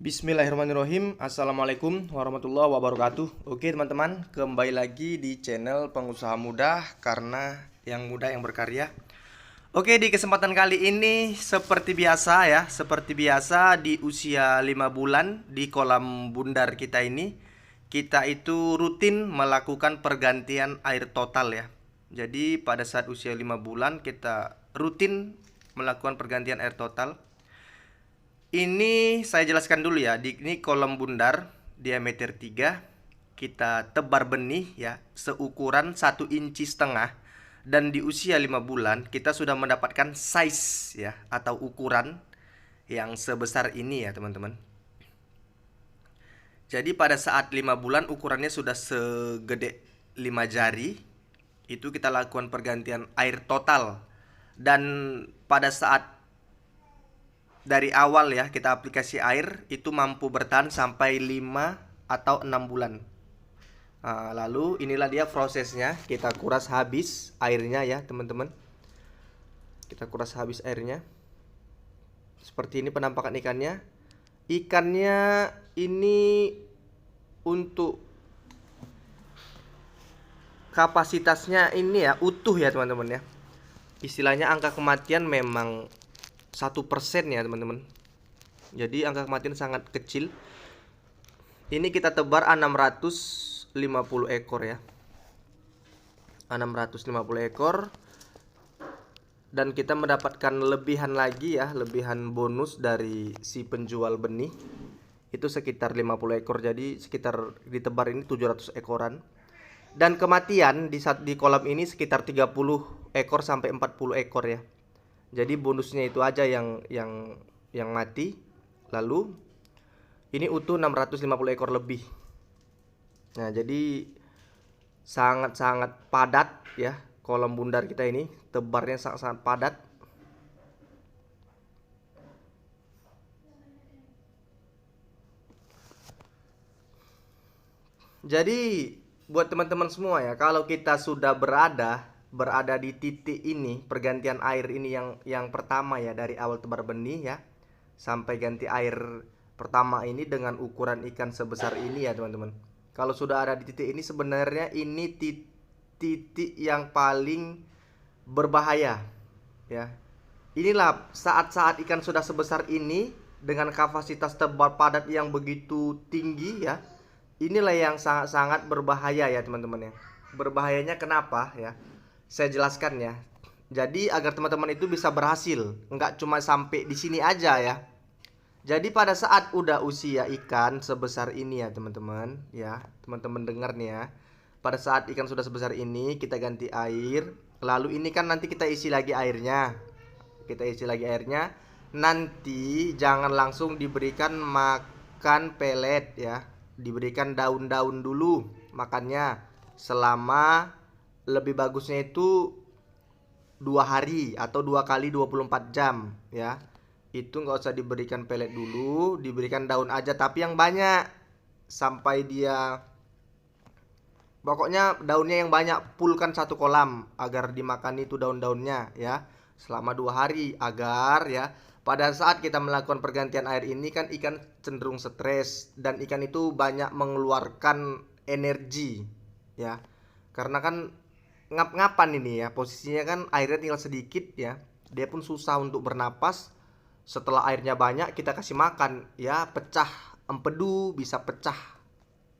Bismillahirrahmanirrahim. Assalamualaikum warahmatullahi wabarakatuh. Oke teman-teman, kembali lagi di channel Pengusaha Muda karena yang muda yang berkarya. Oke, di kesempatan kali ini seperti biasa ya, seperti biasa di usia 5 bulan di kolam bundar kita ini, kita itu rutin melakukan pergantian air total ya. Jadi pada saat usia 5 bulan kita rutin melakukan pergantian air total. Ini saya jelaskan dulu ya. Ini kolam bundar diameter 3. Kita tebar benih ya, seukuran 1,5 inci. Dan di usia 5 bulan kita sudah mendapatkan size ya, atau ukuran yang sebesar ini ya teman-teman. Jadi pada saat 5 bulan ukurannya sudah segede 5 jari. Itu kita lakukan pergantian air total. Dan pada saat dari awal ya kita aplikasi air itu mampu bertahan sampai 5 atau 6 bulan. Nah, lalu inilah dia prosesnya, kita kuras habis airnya ya teman-teman. Kita kuras habis airnya. Seperti ini penampakan ikannya. Ikannya ini untuk kapasitasnya ini ya utuh ya teman-teman ya. Istilahnya angka kematian memang 1% ya teman-teman. Jadi angka kematian sangat kecil. Ini kita tebar 650 ekor ya. 650 ekor. Dan kita mendapatkan lebihan lagi ya, lebihan bonus dari si penjual benih. Itu sekitar 50 ekor. Jadi sekitar ditebar ini 700 ekoran. Dan kematian di kolam ini sekitar 30 ekor sampai 40 ekor ya. Jadi bonusnya itu aja yang mati. Lalu ini utuh 650 ekor lebih. Nah, jadi sangat-sangat padat ya kolam bundar kita ini. Tebarnya sangat-sangat padat. Jadi buat teman-teman semua ya, kalau kita sudah berada di titik ini, pergantian air ini yang pertama ya, dari awal tebar benih ya sampai ganti air pertama ini dengan ukuran ikan sebesar ini ya teman-teman. Kalau sudah ada di titik ini, sebenarnya ini titik yang paling berbahaya ya. Inilah saat-saat ikan sudah sebesar ini dengan kapasitas tebar padat yang begitu tinggi ya. Inilah yang sangat-sangat berbahaya ya teman-teman ya. Berbahayanya kenapa ya? Saya jelaskan ya. Jadi agar teman-teman itu bisa berhasil, nggak cuma sampai di sini aja ya. Jadi pada saat udah usia ikan sebesar ini ya teman-teman ya, teman-teman dengar nih ya. Pada saat ikan sudah sebesar ini kita ganti air. Lalu ini kan nanti kita isi lagi airnya. Kita isi lagi airnya. Nanti jangan langsung diberikan makan pelet ya. Diberikan daun-daun dulu makannya selama, lebih bagusnya itu 2 hari atau 2 kali 24 jam ya. Itu nggak usah diberikan pelet dulu, diberikan daun aja tapi yang banyak sampai dia, pokoknya daunnya yang banyak, fullkan satu kolam agar dimakan itu daun-daunnya ya selama 2 hari, agar ya pada saat kita melakukan pergantian air ini kan ikan cenderung stres dan ikan itu banyak mengeluarkan energi ya. Karena kan ngap-ngapan ini ya, posisinya kan airnya tinggal sedikit ya. Dia pun susah untuk bernapas. Setelah airnya banyak kita kasih makan ya, pecah empedu, bisa pecah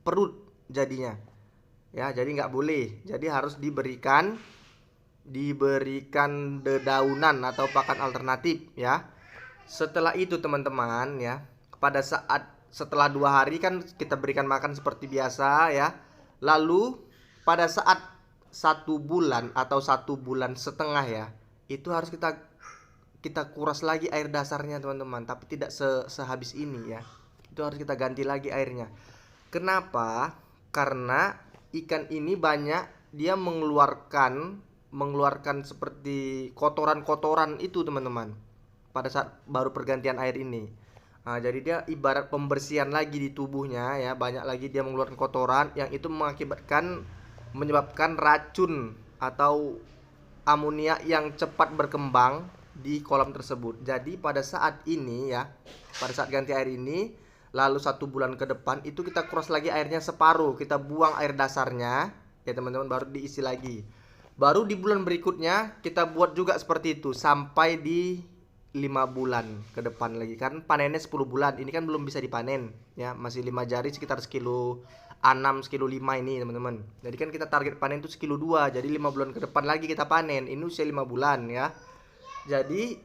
perut jadinya. Ya, jadi nggak boleh. Jadi harus diberikan dedaunan atau pakan alternatif ya. Setelah itu teman-teman ya, pada saat setelah 2 hari kan kita berikan makan seperti biasa ya. Lalu pada saat 1 bulan atau 1,5 bulan ya, itu harus kita kuras lagi air dasarnya teman-teman. Tapi tidak sehabis ini ya. Itu harus kita ganti lagi airnya. Kenapa? Karena ikan ini banyak dia mengeluarkan seperti kotoran-kotoran itu teman-teman pada saat baru pergantian air ini. Nah, jadi dia ibarat pembersihan lagi di tubuhnya ya, banyak lagi dia mengeluarkan kotoran yang itu menyebabkan racun atau amonia yang cepat berkembang di kolam tersebut. Jadi pada saat ini ya, pada saat ganti air ini lalu 1 bulan ke depan itu kita cross lagi airnya separuh, kita buang air dasarnya ya teman-teman, baru diisi lagi. Baru di bulan berikutnya kita buat juga seperti itu sampai di 5 bulan ke depan lagi, kan panennya 10 bulan. Ini kan belum bisa dipanen ya, masih 5 jari sekitar sekilo 6, sekilo 5 ini teman-teman. Jadi kan kita target panen itu sekilo 2, jadi 5 bulan ke depan lagi kita panen. Ini usia 5 bulan ya. Jadi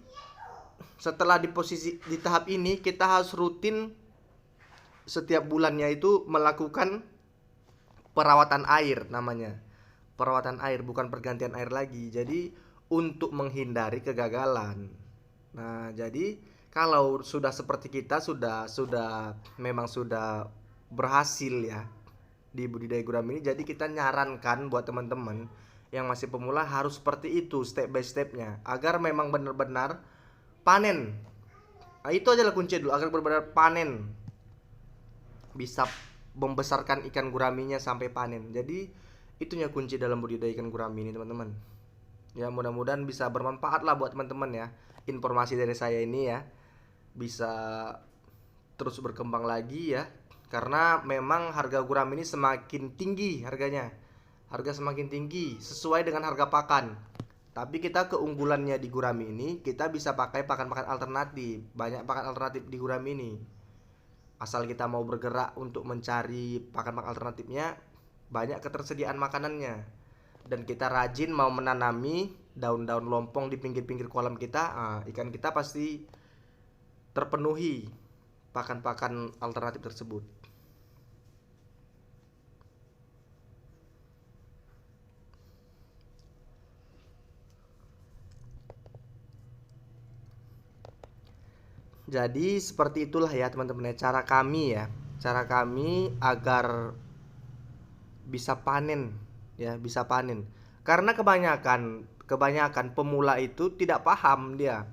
setelah di posisi di tahap ini kita harus rutin setiap bulannya itu melakukan perawatan air namanya. Perawatan air, bukan pergantian air lagi. Jadi untuk menghindari kegagalan. Nah, jadi kalau sudah seperti kita memang sudah berhasil ya di budidaya gurami ini, jadi kita nyarankan buat teman-teman yang masih pemula harus seperti itu step by stepnya agar memang benar-benar panen. Nah, itu adalah kunci dulu agar benar-benar panen, bisa membesarkan ikan guraminya sampai panen. Jadi itunya kunci dalam budidaya ikan gurami ini teman-teman. Ya mudah-mudahan bisa bermanfaat lah buat teman-teman ya. Informasi dari saya ini ya bisa terus berkembang lagi ya. Karena memang harga gurami ini semakin tinggi harganya. Harga semakin tinggi sesuai dengan harga pakan. Tapi kita keunggulannya di gurami ini, kita bisa pakai pakan-pakan alternatif. Banyak pakan alternatif di gurami ini. Asal kita mau bergerak untuk mencari pakan-pakan alternatifnya, banyak ketersediaan makanannya. Dan kita rajin mau menanami daun-daun lompong di pinggir-pinggir kolam kita, ikan kita pasti terpenuhi pakan-pakan alternatif tersebut. Jadi seperti itulah ya teman-teman ya, cara kami agar bisa panen ya, bisa panen. Karena kebanyakan pemula itu tidak paham dia.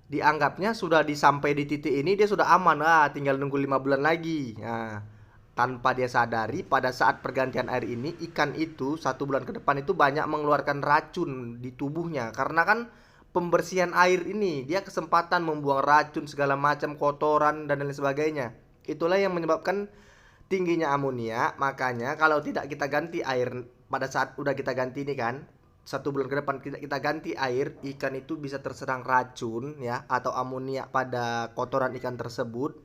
Dianggapnya sudah disampai di titik ini dia sudah aman, tinggal nunggu 5 bulan lagi. Nah, tanpa dia sadari pada saat pergantian air ini ikan itu 1 bulan ke depan itu banyak mengeluarkan racun di tubuhnya. Karena kan pembersihan air ini dia kesempatan membuang racun segala macam, kotoran dan lain sebagainya. Itulah yang menyebabkan tingginya amonia. Makanya kalau tidak kita ganti air pada saat udah kita ganti ini kan, 1 bulan ke depan kita ganti air, ikan itu bisa terserang racun ya atau amonia pada kotoran ikan tersebut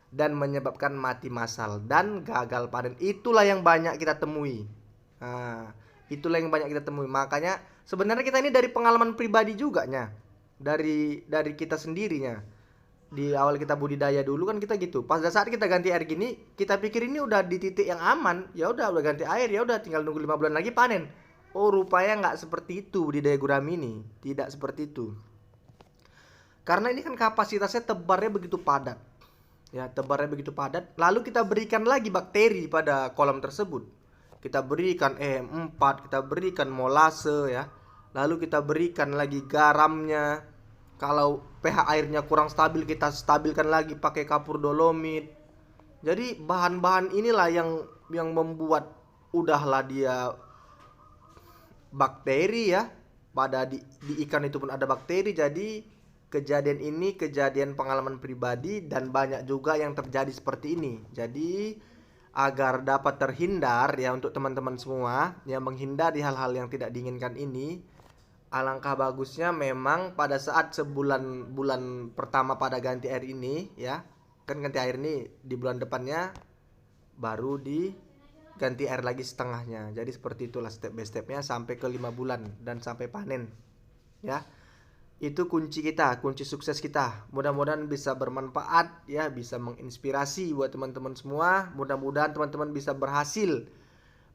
dan menyebabkan mati massal dan gagal panen. Itulah yang banyak kita temui. Makanya sebenarnya kita ini dari pengalaman pribadi juga nya. Dari kita sendirinya. Di awal kita budidaya dulu kan kita gitu. Pada saat kita ganti air gini, kita pikir ini udah di titik yang aman. Ya udah ganti air, ya udah tinggal nunggu 5 bulan lagi panen. Oh, rupanya nggak seperti itu budidaya gurami ini. Tidak seperti itu. Karena ini kan kapasitasnya tebarnya begitu padat. Ya, tebarnya begitu padat. Lalu kita berikan lagi bakteri pada kolam tersebut. Kita berikan EM4, kita berikan molase ya. Lalu kita berikan lagi garamnya. Kalau pH airnya kurang stabil, kita stabilkan lagi pakai kapur dolomit. Jadi bahan-bahan inilah yang membuat udahlah dia bakteri ya. Pada di ikan itu pun ada bakteri. Jadi kejadian ini kejadian pengalaman pribadi dan banyak juga yang terjadi seperti ini. Jadi agar dapat terhindar ya untuk teman-teman semua yang menghindari hal-hal yang tidak diinginkan ini, alangkah bagusnya memang pada saat bulan pertama pada ganti air ini ya, kan ganti air ini di bulan depannya baru diganti air lagi setengahnya. Jadi seperti itulah step by stepnya sampai ke 5 bulan dan sampai panen ya. Itu kunci sukses kita. Mudah-mudahan bisa bermanfaat ya, bisa menginspirasi buat teman-teman semua. Mudah-mudahan teman-teman bisa berhasil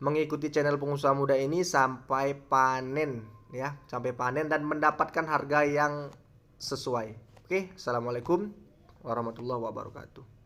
mengikuti channel Pengusaha Muda ini sampai panen ya, sampai panen dan mendapatkan harga yang sesuai. Oke, assalamualaikum warahmatullahi wabarakatuh.